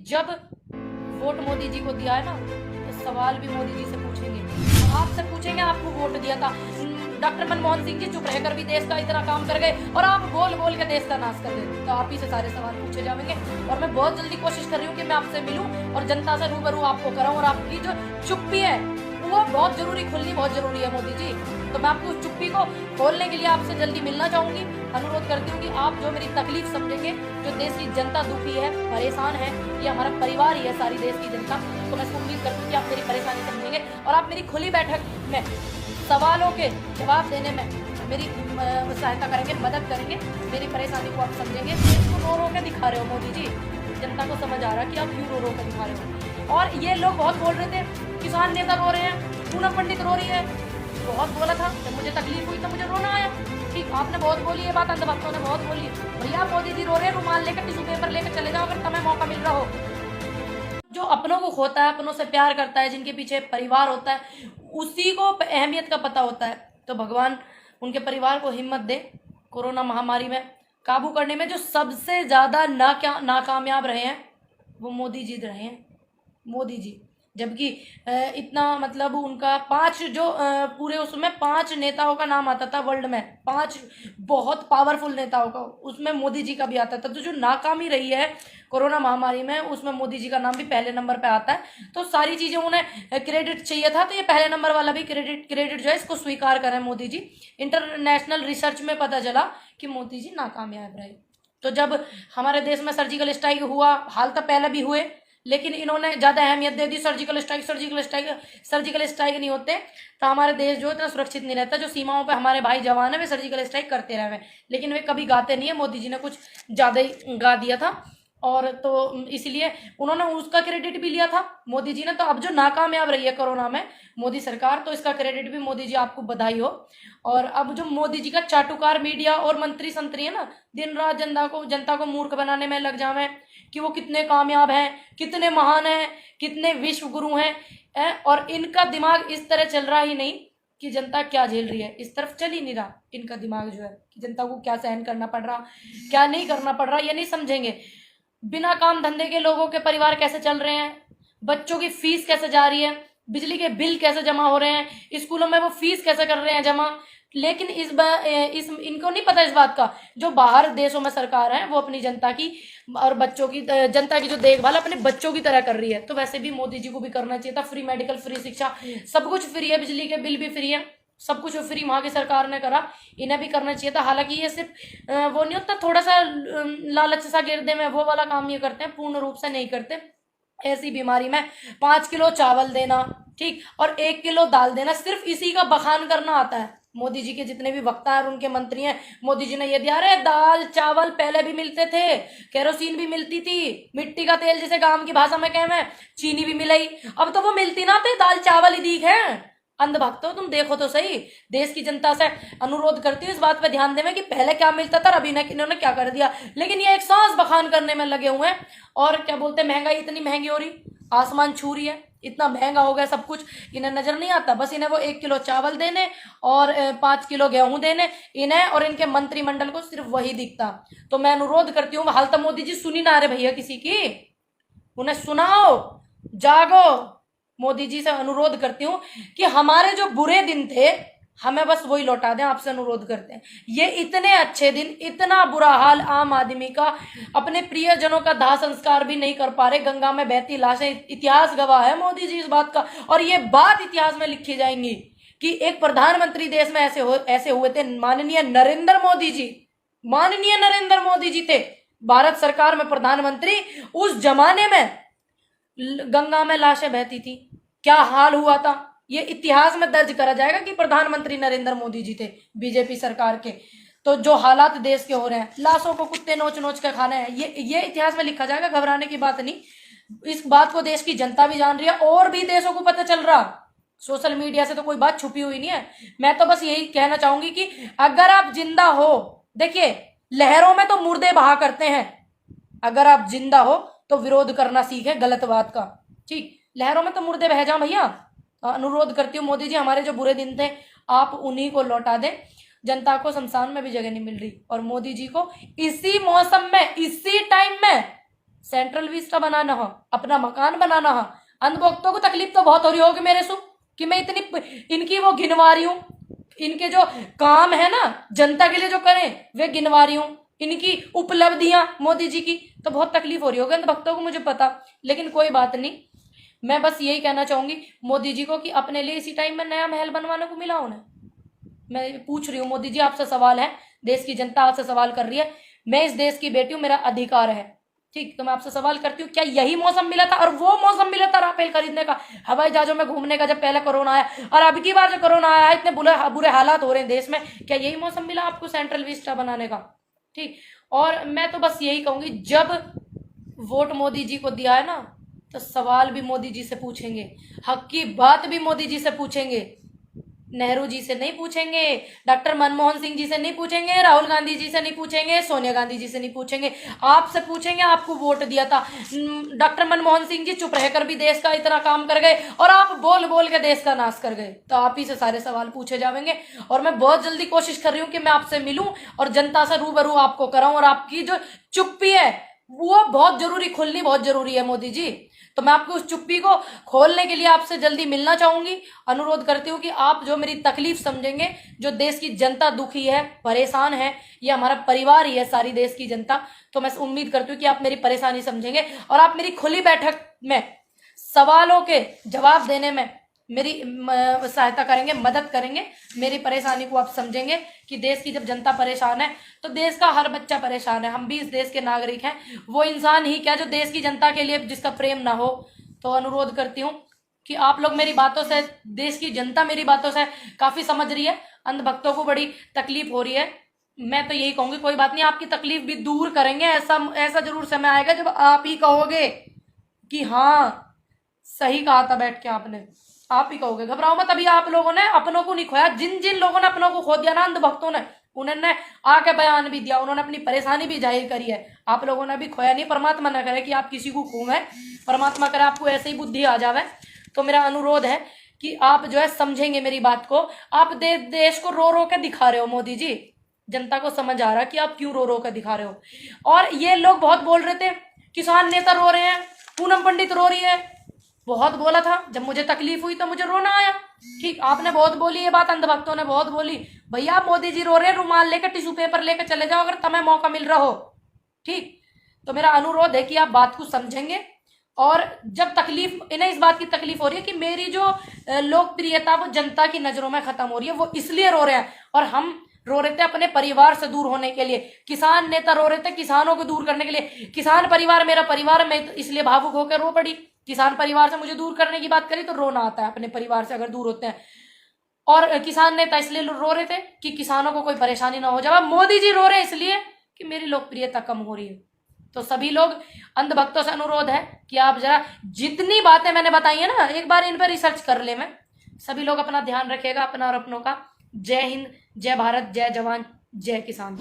जब वोट मोदी जी को दिया है ना, तो सवाल भी मोदी जी से पूछेंगे। आपसे पूछेंगे आपको वोट दिया था। डॉक्टर मनमोहन सिंह जी चुप रहकर भी देश का इतना काम कर गए और आप बोल बोल के देश का नाश कर गए। तो आप ही से सारे सवाल पूछे जाएंगे और मैं बहुत जल्दी कोशिश कर रही हूँ कि मैं आपसे मिलूं और जनता से रूबरू आपको कराऊं। और आपकी जो चुप्पी है वो बहुत जरूरी, खुलनी बहुत जरूरी है मोदी जी। तो मैं आपको उस चुप्पी को खोलने के लिए आपसे जल्दी मिलना चाहूंगी। अनुरोध करती हूँ कि आप जो मेरी तकलीफ समझेंगे, जो देश की जनता दुखी है, परेशान है, ये हमारा परिवार ही है, सारी देश की जनता। तो मैं उम्मीद करती हूँ कि आप मेरी परेशानी समझेंगे और आप मेरी खुली बैठक में सवालों के जवाब देने में मेरी सहायता करेंगे, मदद करेंगे, मेरी परेशानी को आप समझेंगे। इसको रो रो के दिखा रहे हो मोदी जी, जनता को समझ आ रहा है कि आप क्यों रो रो के दिखा रहे हो। और ये लोग बहुत बोल रहे थे, किसान नेता रो रहे हैं, पूनम पंडित रो रही है, बहुत बोला था। जब मुझे तकलीफ हुई तो मुझे रोना आया। ठीक, आपने बहुत बोली ये बात, अंधभक्तों ने बहुत बोली। भैया मोदी जी रो रहे हैं, रुमाल लेकर, टिश्यू पेपर लेकर चले जाओ अगर तुम्हें मौका मिल रहा हो। जो अपनों को खोता है, अपनों से प्यार करता है, जिनके पीछे परिवार होता है, उसी को अहमियत का पता होता है। तो भगवान उनके परिवार को हिम्मत दे। कोरोना महामारी में काबू करने में जो सबसे ज्यादा नाकामयाब रहे हैं वो मोदी जी रहे हैं, मोदी जी। जबकि इतना मतलब उनका 5 जो पूरे उसमें 5 नेताओं का नाम आता था वर्ल्ड में, 5 बहुत पावरफुल नेताओं का, उसमें मोदी जी का भी आता था। तो जो नाकामी रही है कोरोना महामारी में, उसमें मोदी जी का नाम भी पहले नंबर पे आता है। तो सारी चीजें उन्हें क्रेडिट चाहिए था, तो ये पहले नंबर वाला भी क्रेडिट जो है इसको स्वीकार करें मोदी जी। इंटरनेशनल रिसर्च में पता चला कि मोदी जी नाकामयाब रहे। तो जब हमारे देश में सर्जिकल स्ट्राइक हुआ, हाल तक पहले भी हुए, लेकिन इन्होंने ज्यादा अहमियत दे दी। सर्जिकल स्ट्राइक नहीं होते तो हमारे देश जो इतना सुरक्षित नहीं रहता। जो सीमाओं पे हमारे भाई जवान है वे सर्जिकल स्ट्राइक करते रहे, लेकिन वे कभी गाते नहीं है। मोदी जी ने कुछ ज्यादा ही गा दिया था और तो इसलिए उन्होंने उसका क्रेडिट भी लिया था मोदी जी ने। तो अब जो नाकामयाब रही है कोरोना में मोदी सरकार, तो इसका क्रेडिट भी मोदी जी, आपको बधाई हो। और अब जो मोदी जी का चाटुकार मीडिया और मंत्री संतरी है ना, दिन रात जनता को मूर्ख बनाने में लग जावे कि वो कितने कामयाब हैं, कितने महान हैं, कितने विश्व गुरु हैं। और इनका दिमाग इस तरह चल रहा ही नहीं कि जनता क्या झेल रही है, इस तरफ चल ही नहीं रहा इनका दिमाग जो है कि जनता को क्या सहन करना पड़ रहा, क्या नहीं करना पड़ रहा, ये नहीं समझेंगे। बिना काम धंधे के लोगों के परिवार कैसे चल रहे हैं, बच्चों की फीस कैसे जा रही है, बिजली के बिल कैसे जमा हो रहे हैं, स्कूलों में वो फीस कैसे कर रहे हैं जमा। लेकिन इनको नहीं पता इस बात का, जो बाहर देशों में सरकार है वो अपनी जनता की और बच्चों की, जनता की जो देखभाल अपने बच्चों की तरह कर रही है। तो वैसे भी मोदी जी को भी करना चाहिए था। फ्री मेडिकल, फ्री शिक्षा, सब कुछ फ्री है, बिजली के बिल भी फ्री है, सब कुछ फ्री वहां की सरकार ने करा, इन्हें भी करना चाहिए था। हालांकि ये सिर्फ वो नहीं होता, थोड़ा सा लालच सा गिर दे में वो वाला काम ये करते हैं, पूर्ण रूप से नहीं करते। ऐसी बीमारी में 5 किलो चावल देना, ठीक, और 1 किलो दाल देना, सिर्फ इसी का बखान करना आता है मोदी जी के जितने भी वक्ता है और उनके मंत्री हैं। मोदी जी ने ये दिया, अरे दाल चावल पहले भी मिलते थे, केरोसिन भी मिलती थी, मिट्टी का तेल जिसे गांव की भाषा में कहें, चीनी भी मिलाई, अब तो वो मिलती ना, तो दाल चावल ही दीख है। अंधभक्त हो तुम, देखो तो सही। देश की जनता से अनुरोध करती हूँ इस बात पे ध्यान देवे कि पहले क्या मिलता था, अभी इन्होंने क्या कर दिया। लेकिन ये एक सांस बखान करने में लगे हुए हैं। और क्या बोलते हैं, महंगाई इतनी महंगी हो रही, आसमान छू रही है, इतना महंगा हो गया सब कुछ, इन्हें नजर नहीं आता। बस इन्हें वो 1 किलो चावल देने और 5 किलो गेहूं देने, इन्हें और इनके मंत्रिमंडल को सिर्फ वही दिखता। तो मैं अनुरोध करती हूँ, हाल तक मोदी जी सुनी ना रहे भैया किसी की, उन्हें सुनाओ, जागो। मोदी जी से अनुरोध करती हूँ कि हमारे जो बुरे दिन थे हमें बस वही लौटा दें, आपसे अनुरोध करते हैं। ये इतने अच्छे दिन, इतना बुरा हाल आम आदमी का, अपने प्रियजनों का दाह संस्कार भी नहीं कर पा रहे, गंगा में बहती लाशें, इतिहास गवाह है मोदी जी इस बात का। और ये बात इतिहास में लिखी जाएंगी कि एक प्रधानमंत्री देश में ऐसे हुए थे, माननीय नरेंद्र मोदी जी, माननीय नरेंद्र मोदी जी थे भारत सरकार में प्रधानमंत्री। उस जमाने में गंगा में लाशें बहती थी, क्या हाल हुआ था, ये इतिहास में दर्ज करा जाएगा कि प्रधानमंत्री नरेंद्र मोदी जी थे बीजेपी सरकार के। तो जो हालात देश के हो रहे हैं, लाशों को कुत्ते नोच नोच के खाने हैं, ये इतिहास में लिखा जाएगा, घबराने की बात नहीं। इस बात को देश की जनता भी जान रही है और भी देशों को पता चल रहा, सोशल मीडिया से तो कोई बात छुपी हुई नहीं है। मैं तो बस यही कहना चाहूंगी कि अगर आप जिंदा हो, देखिए लहरों में तो मुर्दे बहा करते हैं, अगर आप जिंदा हो तो विरोध करना सीखे गलत बात का, ठीक, लहरों में तो मुर्दे बह जाओ भैया। अनुरोध करती हूँ मोदी जी, हमारे जो बुरे दिन थे आप उन्हीं को लौटा दें। जनता को शमशान में भी जगह नहीं मिल रही और मोदी जी को इसी मौसम में, इसी टाइम में सेंट्रल विस्टा बनाना हो, अपना मकान बनाना हो। अंधभक्तों को तकलीफ तो बहुत हो रही होगी मेरे से कि मैं इतनी इनकी वो गिनवा रही हूँ, इनके जो काम है ना जनता के लिए जो करें वे गिनवा रही हूँ, इनकी उपलब्धियां मोदी जी की, तो बहुत तकलीफ हो रही होगी अंधभक्तों को, मुझे पता। लेकिन कोई बात नहीं, मैं बस यही कहना चाहूंगी मोदी जी को कि अपने लिए इसी टाइम में नया महल बनवाने को मिला उन्हें। मैं पूछ रही हूँ मोदी जी, आपसे सवाल है, देश की जनता आपसे सवाल कर रही है, मैं इस देश की बेटी हूँ, मेरा अधिकार है, ठीक। तो मैं आपसे सवाल करती हूँ, क्या यही मौसम मिला था और वो मौसम मिला था राफेल खरीदने का, हवाई जहाजों में घूमने का, जब पहले कोरोना आया, और अब की बार जो कोरोना आया है, इतने बुरे हालात हो रहे हैं देश में, क्या यही मौसम मिला आपको सेंट्रल विस्टा बनाने का? ठीक। और मैं तो बस यही कहूंगी, जब वोट मोदी जी को दिया है ना, तो सवाल भी मोदी जी से पूछेंगे, हक की बात भी मोदी जी से पूछेंगे। नेहरू जी से नहीं पूछेंगे, डॉक्टर मनमोहन सिंह जी से नहीं पूछेंगे, राहुल गांधी जी से नहीं पूछेंगे, सोनिया गांधी जी से नहीं पूछेंगे, आपसे पूछेंगे। आपको वोट दिया था, डॉक्टर मनमोहन सिंह जी चुप रहकर भी देश का इतना काम कर गए और आप बोल बोल के देश का नाश कर गए, तो आप ही से सारे सवाल पूछे जाएंगे। और मैं बहुत जल्दी कोशिश कर रही हूँ कि मैं आपसे मिलूं और जनता से रूबरू आपको कराऊं, और आपकी जो चुप्पी है वो बहुत जरूरी, खुलनी बहुत जरूरी है मोदी जी। तो मैं आपको उस चुप्पी को खोलने के लिए आपसे जल्दी मिलना चाहूंगी। अनुरोध करती हूँ कि आप जो मेरी तकलीफ समझेंगे, जो देश की जनता दुखी है, परेशान है, ये हमारा परिवार ही है, सारी देश की जनता, तो मैं उम्मीद करती हूँ कि आप मेरी परेशानी समझेंगे और आप मेरी खुली बैठक में सवालों के जवाब देने में मेरी सहायता करेंगे, मदद करेंगे, मेरी परेशानी को आप समझेंगे कि देश की जब जनता परेशान है तो देश का हर बच्चा परेशान है, हम भी इस देश के नागरिक हैं, वो इंसान ही क्या जो देश की जनता के लिए जिसका प्रेम ना हो। तो अनुरोध करती हूँ कि आप लोग मेरी बातों से, देश की जनता मेरी बातों से काफी समझ रही है, अंधभक्तों को बड़ी तकलीफ हो रही है। मैं तो यही कहूंगी, कोई बात नहीं, आपकी तकलीफ भी दूर करेंगे, ऐसा जरूर समय आएगा जब आप ही कहोगे कि हाँ सही कहा था बैठ के आपने, आप ही कहोगे। घबराओ मत, अभी आप लोगों ने अपनों को नहीं खोया, जिन जिन लोगों ने अपनों को खो दिया ना अंधभक्तों ने, उन्होंने आके बयान भी दिया, उन्होंने अपनी परेशानी भी जाहिर करी है। आप लोगों ने भी खोया नहीं, परमात्मा न करे कि आप किसी को खो गए, परमात्मा करे आपको ऐसे ही बुद्धि आ जावे। तो मेरा अनुरोध है कि आप जो है समझेंगे मेरी बात को। आप देश को रो रो के दिखा रहे हो मोदी जी, जनता को समझ आ रहा कि आप क्यों रो रो के दिखा रहे हो। और ये लोग बहुत बोल रहे थे, किसान नेता रो रहे हैं, पूनम पंडित रो रही है, बहुत बोला था, जब मुझे तकलीफ हुई तो मुझे रोना आया। ठीक, आपने बहुत बोली ये बात, अंधभक्तों ने बहुत बोली, भैया मोदी जी रो रहे हैं, रुमाल लेकर टिश्यू पेपर लेकर चले जाओ अगर तुम्हें मौका मिल रहा हो। ठीक, तो मेरा अनुरोध है कि आप बात को समझेंगे। और जब तकलीफ, इन्हें इस बात की तकलीफ हो रही है कि मेरी जो लोकप्रियता वो जनता की नजरों में खत्म हो रही है, वो इसलिए रो रहे हैं, और हम रो रहे थे अपने परिवार से दूर होने के लिए, किसान नेता रो रहे थे किसानों को दूर करने के लिए, किसान परिवार मेरा परिवार, मैं इसलिए भावुक होकर रो पड़ी। किसान परिवार से मुझे दूर करने की बात करी तो रोना आता है अपने परिवार से अगर दूर होते हैं। और किसान नेता इसलिए रो रहे थे कि किसानों को कोई परेशानी ना हो जाए। मोदी जी रो रहे हैं इसलिए कि मेरी लोकप्रियता कम हो रही है। तो सभी लोग, अंधभक्तों से अनुरोध है कि आप जरा जितनी बातें मैंने बताई है ना, एक बार इन पर रिसर्च कर ले। मैं सभी लोग अपना ध्यान रखिएगा, अपना और अपनों का। जय हिंद, जय भारत, जय जवान, जय किसान।